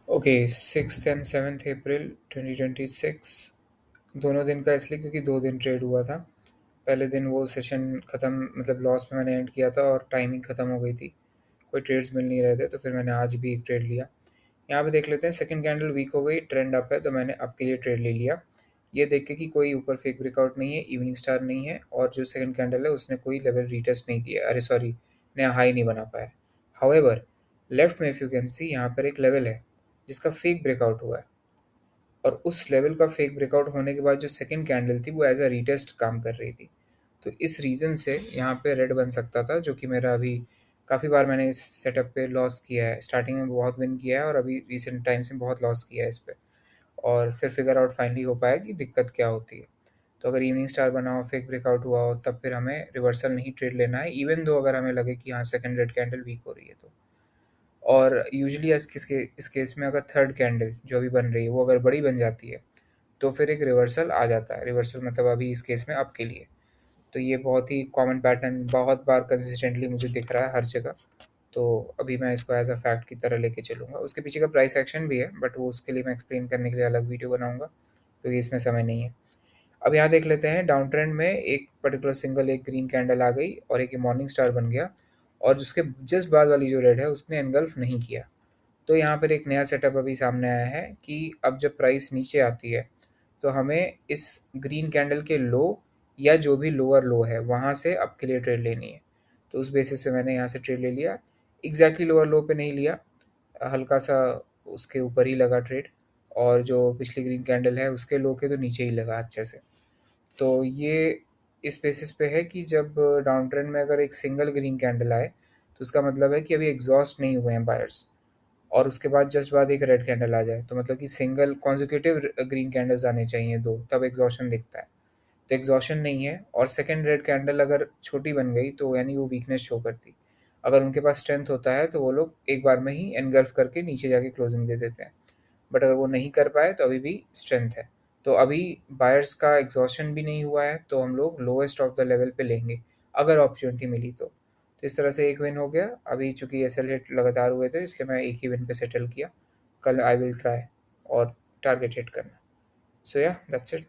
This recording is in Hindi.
ओके, 6 एंड 7 अप्रैल 2026 दोनों दिन का, इसलिए क्योंकि 2 दिन ट्रेड हुआ था। पहले दिन वो सेशन ख़त्म, मतलब लॉस में मैंने एंड किया था और टाइमिंग ख़त्म हो गई थी, कोई ट्रेड्स मिल नहीं रहे थे, तो फिर मैंने आज भी एक ट्रेड लिया। यहाँ पे देख लेते हैं, सेकंड कैंडल वीक हो गई, ट्रेंड अप है, तो मैंने अप के लिए ट्रेड ले लिया। ये देख के कि कोई ऊपर फेक ब्रेकआउट नहीं है, इवनिंग स्टार नहीं है, और जो सेकंड कैंडल है उसने कोई लेवल रीटेस्ट नहीं किया, अरे सॉरी, नया हाई नहीं बना पाया। हाउएवर, लेफ्ट में इफ़ यू कैन सी, यहाँ पर एक लेवल है जिसका फेक ब्रेकआउट हुआ है, और उस लेवल का फेक ब्रेकआउट होने के बाद जो सेकंड कैंडल थी वो एज अ रीटेस्ट काम कर रही थी। तो इस रीज़न से यहाँ पे रेड बन सकता था, जो कि मेरा अभी काफ़ी बार मैंने इस सेटअप पे लॉस किया है। स्टार्टिंग में बहुत विन किया है और अभी रिसेंट टाइम्स में बहुत लॉस किया है इस पे, और फिर फिगर आउट फाइनली हो पाया कि दिक्कत क्या होती है। तो अगर इवनिंग स्टार बना हो, फेक ब्रेकआउट हुआ हो, तब फिर हमें रिवर्सल नहीं ट्रेड लेना है, इवन दो अगर हमें लगे कि हाँ सेकंड रेड कैंडल वीक हो रही है तो। और यूजुअली इस केस में अगर थर्ड कैंडल जो अभी बन रही है वो अगर बड़ी बन जाती है, तो फिर एक रिवर्सल आ जाता है। रिवर्सल मतलब अभी इस केस में अप के लिए। तो ये बहुत ही कॉमन पैटर्न, बहुत बार कंसिस्टेंटली मुझे दिख रहा है हर जगह। तो अभी मैं इसको एज अ फैक्ट की तरह लेके चलूँगा। उसके पीछे का प्राइस एक्शन भी है, बट वो उसके लिए मैं एक्सप्लेन करने के लिए अलग वीडियो बनाऊँगा, क्योंकि इसमें समय नहीं है। अब यहाँ देख लेते हैं, डाउन ट्रेंड में एक पर्टिकुलर सिंगल एक ग्रीन कैंडल आ गई और एक मॉर्निंग स्टार बन गया, और जिसके जस्ट बाद वाली जो रेड है उसने एनगल्फ नहीं किया। तो यहाँ पर एक नया सेटअप अभी सामने आया है कि अब जब प्राइस नीचे आती है, तो हमें इस ग्रीन कैंडल के लो या जो भी लोअर लो है वहाँ से अप के लिए ट्रेड लेनी है। तो उस बेसिस पे मैंने यहाँ से ट्रेड ले लिया। एग्जैक्टली लोअर लो पे नहीं लिया, हल्का सा उसके ऊपर ही लगा ट्रेड, और जो पिछली ग्रीन कैंडल है उसके लो के तो नीचे ही लगा अच्छे से। तो ये इस बेसिस पे है कि जब डाउन ट्रेंड में अगर एक सिंगल ग्रीन कैंडल आए, तो उसका मतलब है कि अभी एग्जॉस्ट नहीं हुए हैं बायर्स, और उसके बाद जस्ट बाद एक रेड कैंडल आ जाए, तो मतलब कि सिंगल कॉन्जिक्यूटिव ग्रीन कैंडल्स आने चाहिए दो, तब एग्जॉशन दिखता है। तो एग्जॉशन नहीं है, और सेकंड रेड कैंडल अगर छोटी बन गई तो यानी वो वीकनेस शो करती। अगर उनके पास स्ट्रेंथ होता है तो वो लोग एक बार में ही एनगल्फ करके नीचे जाके क्लोजिंग दे देते हैं, बट अगर वो नहीं कर पाए तो अभी भी स्ट्रेंथ है। तो अभी बायर्स का एग्जॉशन भी नहीं हुआ है, तो हम लोग लोएस्ट ऑफ द लेवल पे लेंगे अगर अपॉर्चुनिटी मिली तो इस तरह से एक विन हो गया। अभी चूंकि एस एल हिट लगातार हुए थे, इसलिए मैं एक ही विन पे सेटल किया। कल आई विल ट्राई और टारगेट हिट करना। सो या दैट्स इट।